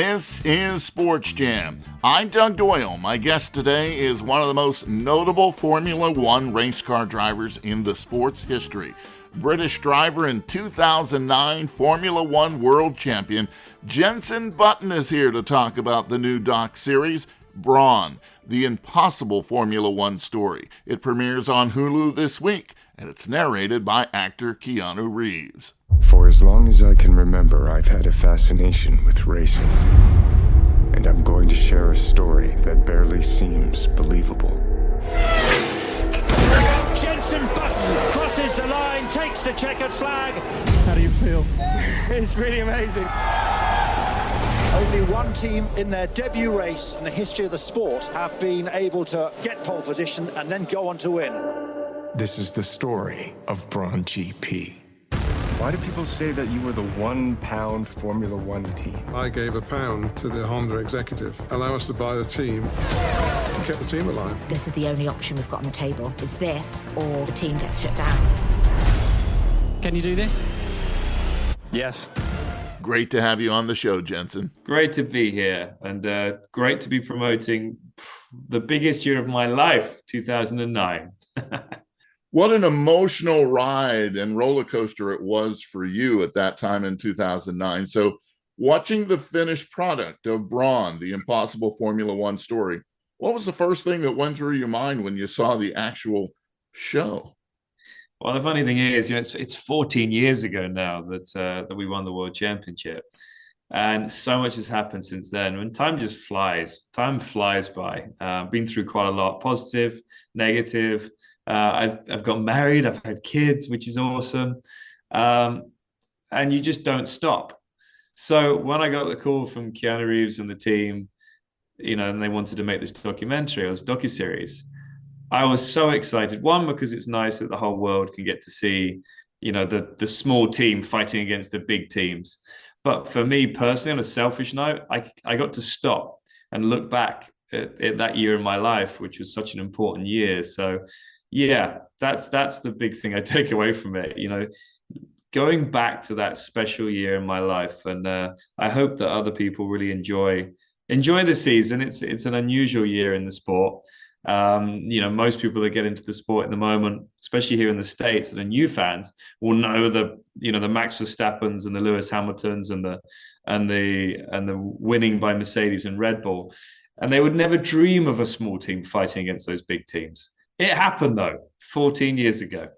This is Sports Jam. I'm Doug Doyle. My guest today is one of the most notable Formula One race car drivers in the sport's history. British driver and 2009 Formula One World Champion Jenson Button is here to talk about the new doc series, Brawn, the impossible Formula One story. It premieres on Hulu this week, and it's narrated by actor Keanu Reeves. For as long as I can remember, I've had a fascination with racing. And I'm going to share a story that barely seems believable. Jenson Button crosses the line, takes the checkered flag. How do you feel? It's really amazing. Only one team in their debut race in the history of the sport have been able to get pole position and then go on to win. This is the story of Brawn GP. Why do people say that you were the 1 pound Formula One team? I gave £1 to the Honda executive, allow us to buy the team to keep the team alive. This is the only option we've got on the table. It's this or the team gets shut down. Can you do this? Yes. Great to have you on the show, Jenson. Great to be here, and great to be promoting the biggest year of my life, 2009. What an emotional ride and roller coaster it was for you at that time in 2009. So watching the finished product of Brawn, the impossible Formula One story, what was the first thing that went through your mind when you saw the actual show? Well, the funny thing is, it's 14 years ago now that we won the World Championship. And so much has happened since then. And time just flies. Time flies by. Been through quite a lot, positive, negative. I've got married, I've had kids, which is awesome. And you just don't stop. So when I got the call from Keanu Reeves and the team, and they wanted to make this documentary, it was a docuseries, I was so excited. One, because it's nice that the whole world can get to see, the small team fighting against the big teams. But for me personally, on a selfish note, I got to stop and look back at that year in my life, which was such an important year. So yeah, that's the big thing I take away from it, going back to that special year in my life. And I hope that other people really enjoy the season. It's an unusual year in the sport. Most people that get into the sport at the moment, especially here in the States, that are new fans, will know the Max Verstappens and the Lewis Hamiltons and the winning by Mercedes and Red Bull. And they would never dream of a small team fighting against those big teams. It happened, though, 14 years ago.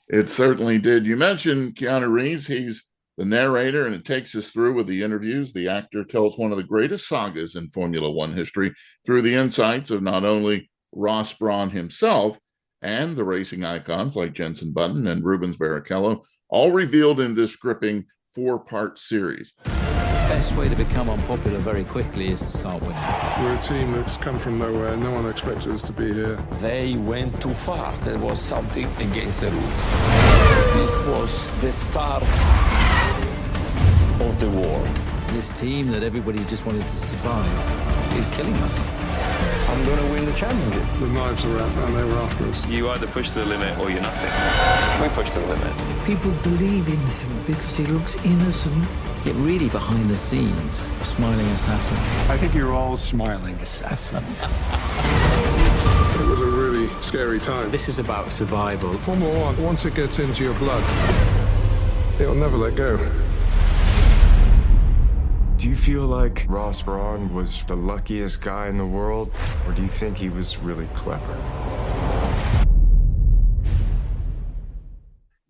It certainly did. You mentioned Keanu Reeves. He's the narrator, and it takes us through with the interviews. The actor tells one of the greatest sagas in Formula One history through the insights of not only Ross Brawn himself and the racing icons like Jenson Button and Rubens Barrichello, all revealed in this gripping 4-part series. Best way to become unpopular very quickly is to start winning. We're a team that's come from nowhere. No one expected us to be here. They went too far. There was something against the rules. This was the start of the war. This team that everybody just wanted to survive is killing us. I'm going to win the championship. The knives were out and they were after us. You either push to the limit or you're nothing. We push to the limit. People believe in him because he looks innocent. Yet really behind the scenes, a smiling assassin. I think you're all smiling assassins. It was a really scary time. This is about survival. Formula One, once it gets into your blood, it'll never let go. Do you feel like Ross Brawn was the luckiest guy in the world, or do you think he was really clever?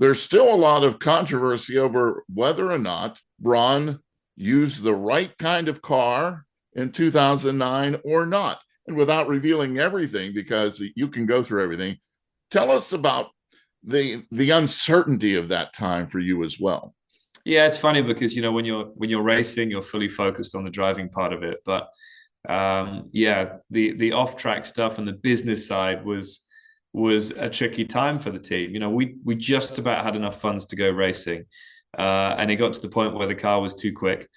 There's still a lot of controversy over whether or not Brawn used the right kind of car in 2009 or not. And without revealing everything, because you can go through everything, tell us about the uncertainty of that time for you as well. Yeah, it's funny because when you're racing, you're fully focused on the driving part of it. But the off-track stuff and the business side was a tricky time for the team. We just about had enough funds to go racing, and it got to the point where the car was too quick.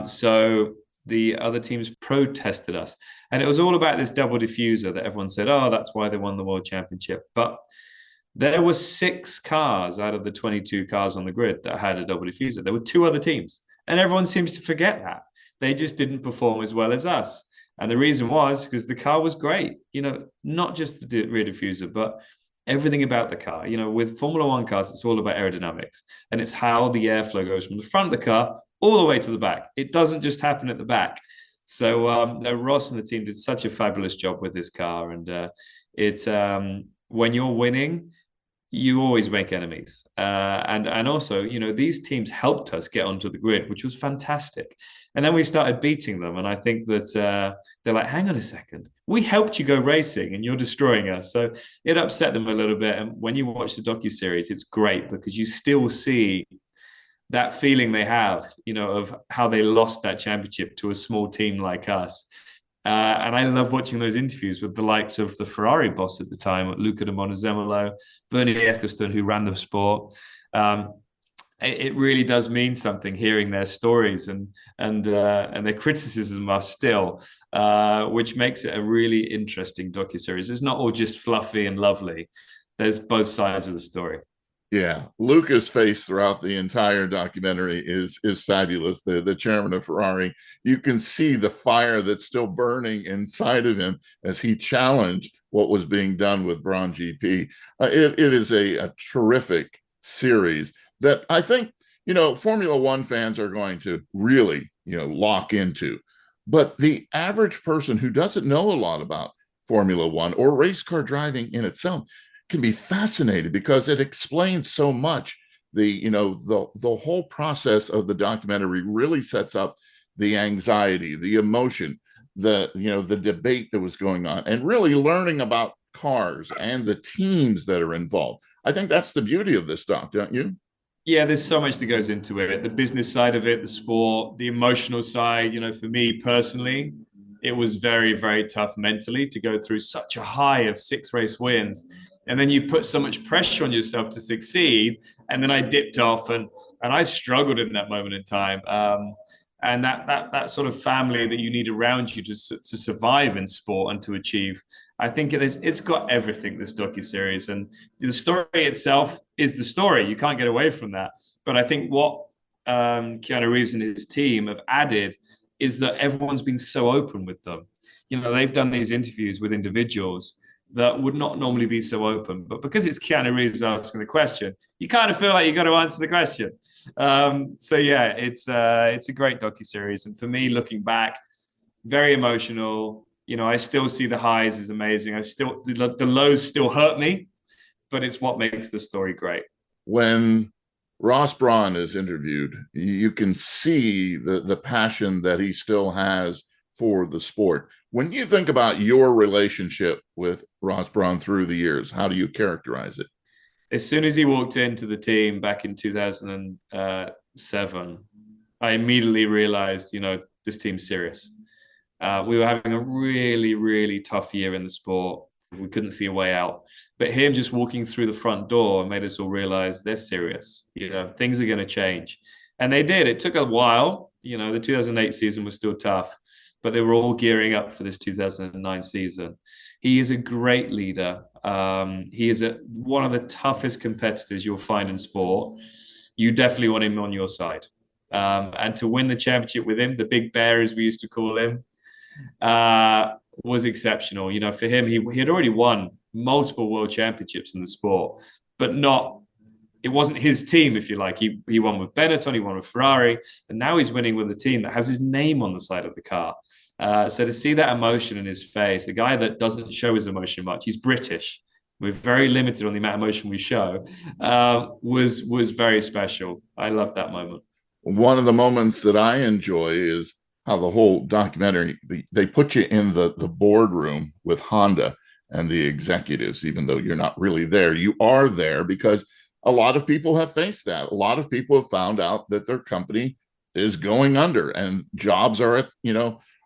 So the other teams protested us, and it was all about this double diffuser that everyone said, oh, that's why they won the World Championship. But there were 6 cars out of the 22 cars on the grid that had a double diffuser. There were 2 other teams, and everyone seems to forget that. They just didn't perform as well as us. And the reason was because the car was great, not just the rear diffuser, but everything about the car. With Formula One cars, it's all about aerodynamics, and it's how the airflow goes from the front of the car all the way to the back. It doesn't just happen at the back. So Ross and the team did such a fabulous job with this car. And it's when you're winning, you always make enemies. And also, these teams helped us get onto the grid, which was fantastic. And then we started beating them. And I think that they're like, hang on a second, we helped you go racing and you're destroying us. So it upset them a little bit. And when you watch the docuseries, it's great because you still see that feeling they have, of how they lost that championship to a small team like us. And I love watching those interviews with the likes of the Ferrari boss at the time, Luca de Montezemolo, Bernie Ecclestone, who ran the sport. It really does mean something hearing their stories and their criticism of us still, which makes it a really interesting docuseries. It's not all just fluffy and lovely. There's both sides of the story. Yeah, Luca's face throughout the entire documentary is fabulous. The chairman of Ferrari, you can see the fire that's still burning inside of him as he challenged what was being done with Brawn GP. It is a terrific series that I think, Formula One fans are going to really, lock into. But the average person who doesn't know a lot about Formula One or race car driving in itself can be fascinated because it explains so much. The whole process of the documentary really sets up the anxiety, the emotion, the debate that was going on, and really learning about cars and the teams that are involved. I think that's the beauty of this doc, don't you? Yeah, there's so much that goes into it. The business side of it, the sport, the emotional side. For me personally, it was very, very tough mentally to go through such a high of 6 race wins. And then you put so much pressure on yourself to succeed. And then I dipped off and I struggled in that moment in time. And that sort of family that you need around you to survive in sport and to achieve. I think it's got everything, this docuseries. And the story itself is the story. You can't get away from that. But I think what Keanu Reeves and his team have added is that everyone's been so open with them. They've done these interviews with individuals that would not normally be so open. But because it's Keanu Reeves asking the question, you kind of feel like you got to answer the question. So yeah, it's a great docuseries. And for me, looking back, very emotional. I still see the highs is amazing. The lows still hurt me, but it's what makes the story great. When Ross Brawn is interviewed, you can see the passion that he still has for the sport. When you think about your relationship with Ross Brawn through the years, how do you characterize it? As soon as he walked into the team back in 2007, I immediately realized, this team's serious. We were having a really, really tough year in the sport. We couldn't see a way out. But him just walking through the front door made us all realize they're serious. Things are going to change. And they did. It took a while. The 2008 season was still tough, but they were all gearing up for this 2009 season. He is a great leader. He is one of the toughest competitors you'll find in sport. You definitely want him on your side. And to win the championship with him, the big bear, as we used to call him, was exceptional. For him, he had already won multiple world championships in the sport, but it wasn't his team, if you like. He won with Benetton, he won with Ferrari, and now he's winning with a team that has his name on the side of the car. So to see that emotion in his face, a guy that doesn't show his emotion much, he's British. We're very limited on the amount of emotion we show, was very special. I loved that moment. One of the moments that I enjoy is how the whole documentary, they put you in the boardroom with Honda and the executives, even though you're not really there. You are there because a lot of people have faced that. A lot of people have found out that their company is going under and jobs are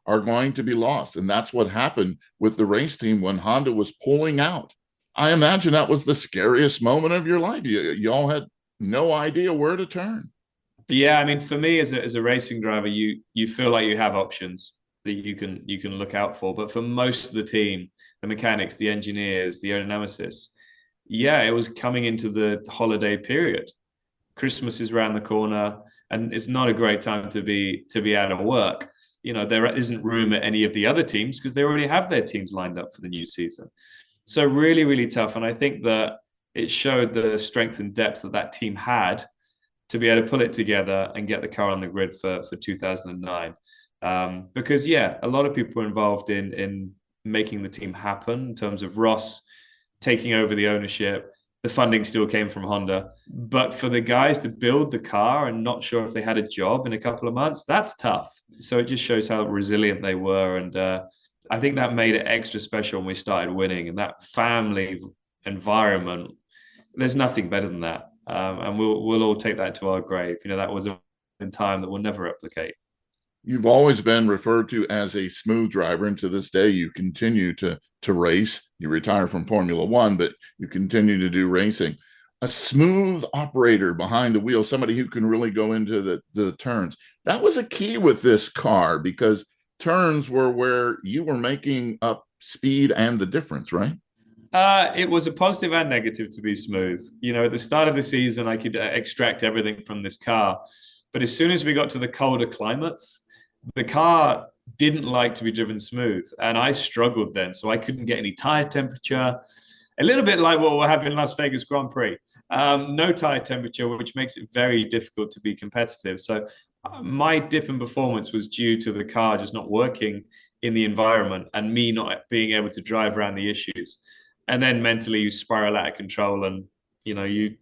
going to be lost. And that's what happened with the race team when Honda was pulling out. I imagine that was the scariest moment of your life. You all had no idea where to turn. Yeah, I mean, for me as a racing driver, you feel like you have options that you can look out for. But for most of the team, the mechanics, the engineers, the aerodynamicists, yeah, it was coming into the holiday period. Christmas is around the corner, and it's not a great time to be out of work. there isn't room at any of the other teams because they already have their teams lined up for the new season. So really, really tough. And I think that it showed the strength and depth that team had to be able to pull it together and get the car on the grid for 2009. Because, a lot of people were involved in making the team happen in terms of Ross taking over the ownership. The funding still came from Honda. But for the guys to build the car and not sure if they had a job in a couple of months, that's tough. So it just shows how resilient they were. And I think that made it extra special when we started winning. And that family environment, there's nothing better than that. And we'll all take that to our grave. That was a time that we'll never replicate. You've always been referred to as a smooth driver, and to this day, you continue to race. You retire from Formula One, but you continue to do racing. A smooth operator behind the wheel, somebody who can really go into the turns. That was a key with this car because turns were where you were making up speed and the difference, right? It was a positive and negative to be smooth. At the start of the season, I could extract everything from this car. But as soon as we got to the colder climates, the car didn't like to be driven smooth. And I struggled then. So I couldn't get any tire temperature. A little bit like what we're having in Las Vegas Grand Prix. No tire temperature, which makes it very difficult to be competitive. So my dip in performance was due to the car just not working in the environment and me not being able to drive around the issues. And then mentally you spiral out of control and, you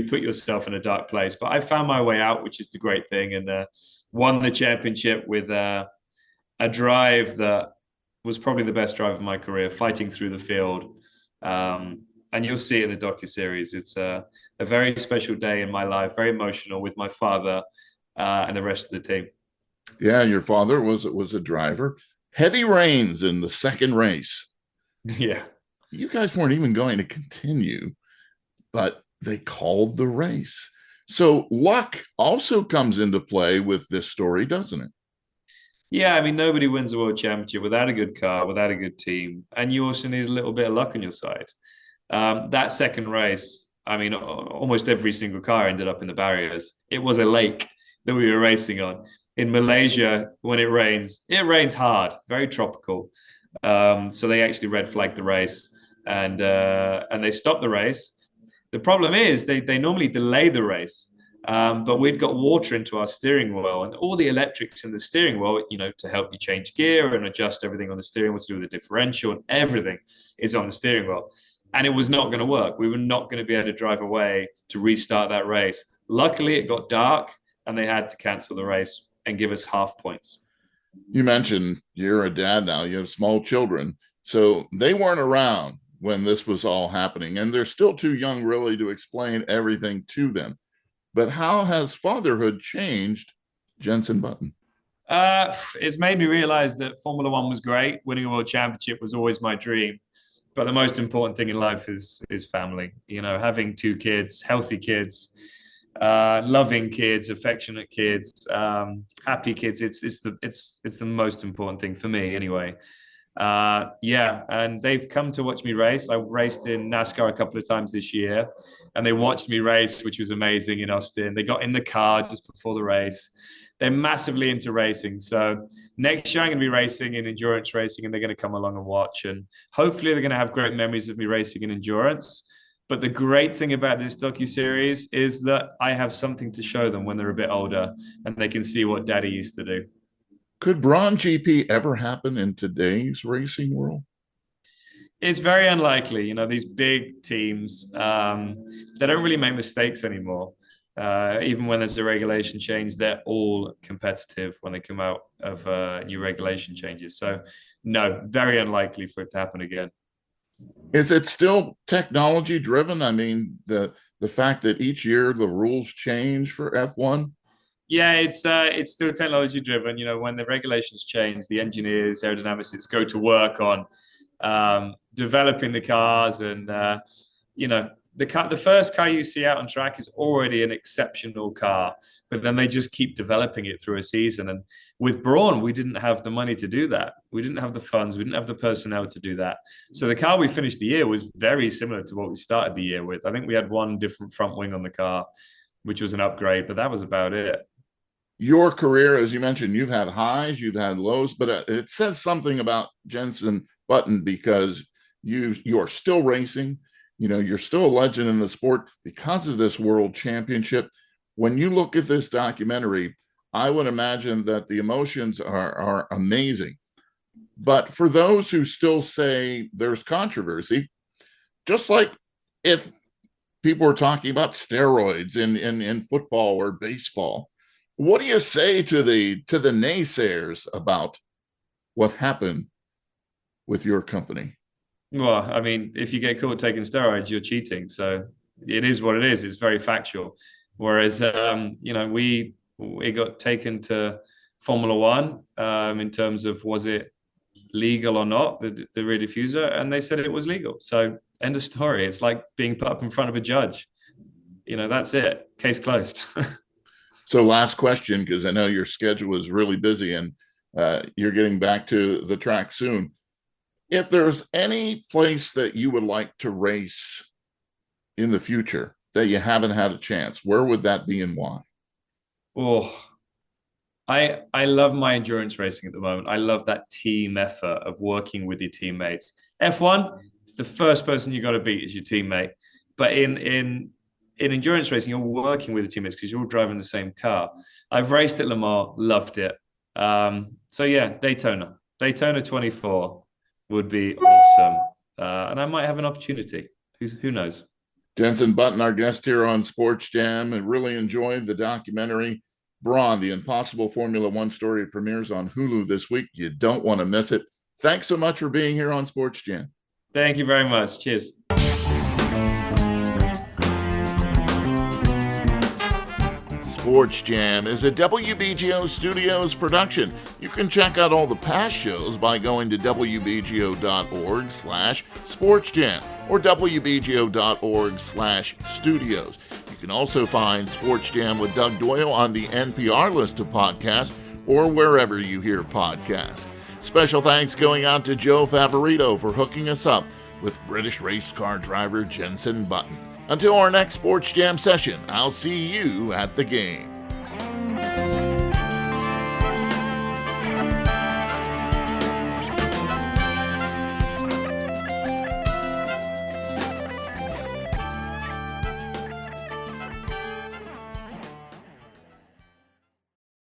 put yourself in a dark place. But I found my way out, which is the great thing, and won the championship with a drive that was probably the best drive of my career, fighting through the field. And you'll see it in the docuseries. It's a very special day in my life, very emotional with my father and the rest of the team. Yeah, your father was a driver. Heavy rains in the second race. Yeah. You guys weren't even going to continue, but they called the race. So luck also comes into play with this story, doesn't it? Yeah, I mean, nobody wins the World Championship without a good car, without a good team. And you also need a little bit of luck on your side. That second race, I mean, almost every single car ended up in the barriers. It was a lake that we were racing on. In Malaysia, when it rains hard, very tropical. So they actually red flagged the race and they stopped the race. The problem is they normally delay the race, but we'd got water into our steering wheel and all the electrics in the steering wheel, to help you change gear and adjust everything on the steering wheel to do with the differential and everything is on the steering wheel. And it was not going to work. We were not going to be able to drive away to restart that race. Luckily, it got dark and they had to cancel the race and give us half points. You mentioned you're a dad now, you have small children, so they weren't around when this was all happening, and they're still too young really to explain everything to them. But how has fatherhood changed Jenson Button? It's made me realize that Formula One was great. Winning a world championship was always my dream. But the most important thing in life is family. Having 2 kids, healthy kids, loving kids, affectionate kids, happy kids. It's the most important thing for me anyway. And they've come to watch me race. I raced in NASCAR a couple of times this year and they watched me race, which was amazing in Austin. They got in the car just before the race. They're massively into racing. So next year I'm going to be racing in endurance racing and they're going to come along and watch. And hopefully they're going to have great memories of me racing in endurance. But the great thing about this docuseries is that I have something to show them when they're a bit older and they can see what daddy used to do. Could Brawn GP ever happen in today's racing world? It's very unlikely. These big teams, they don't really make mistakes anymore. Even when there's a regulation change, they're all competitive when they come out of new regulation changes. So no, very unlikely for it to happen again. Is it still technology driven? I mean, the fact that each year the rules change for F1? Yeah, it's still technology driven. When the regulations change, the engineers, aerodynamicists go to work on developing the cars, and the first car you see out on track is already an exceptional car, but then they just keep developing it through a season. And with Brawn, we didn't have the money to do that. We didn't have the funds. We didn't have the personnel to do that. So the car we finished the year was very similar to what we started the year with. I think we had one different front wing on the car, which was an upgrade, but that was about it. your career, as you mentioned, you've had highs, you've had lows, but it says something about Jenson Button because you're still racing. You're still a legend in the sport because of this World Championship. When you look at this documentary, I would imagine that the emotions are amazing. But for those who still say there's controversy, just like if people were talking about steroids in football or baseball, what do you say to the naysayers about what happened with your company? Well, I mean, if you get caught taking steroids, you're cheating. So it is what it is. It's very factual. Whereas, we got taken to Formula One in terms of was it legal or not, the rediffuser, and they said it was legal. So end of story. It's like being put up in front of a judge. That's it. Case closed. So last question, because I know your schedule is really busy and you're getting back to the track soon. If there's any place that you would like to race in the future that you haven't had a chance, where would that be and why? Oh, I love my endurance racing at the moment. I love that team effort of working with your teammates. F1, it's the first person you got to beat is your teammate. But in endurance racing, you're working with the teammates because you're all driving the same car. I've raced at Le Mans, loved it. So yeah, Daytona 24 would be awesome. And I might have an opportunity. Who knows? Jenson Button, our guest here on SportsJam, and really enjoyed the documentary Brawn, the Impossible Formula One story. It premieres on Hulu this week. You don't want to miss it. Thanks so much for being here on SportsJam. Thank you very much. Cheers. SportsJam is a WBGO Studios production. You can check out all the past shows by going to wbgo.org/sportsjam or wbgo.org/studios. You can also find SportsJam with Doug Doyle on the NPR list of podcasts or wherever you hear podcasts. Special thanks going out to Joe Favorito for hooking us up with British race car driver Jenson Button. Until our next SportsJam session, I'll see you at the game.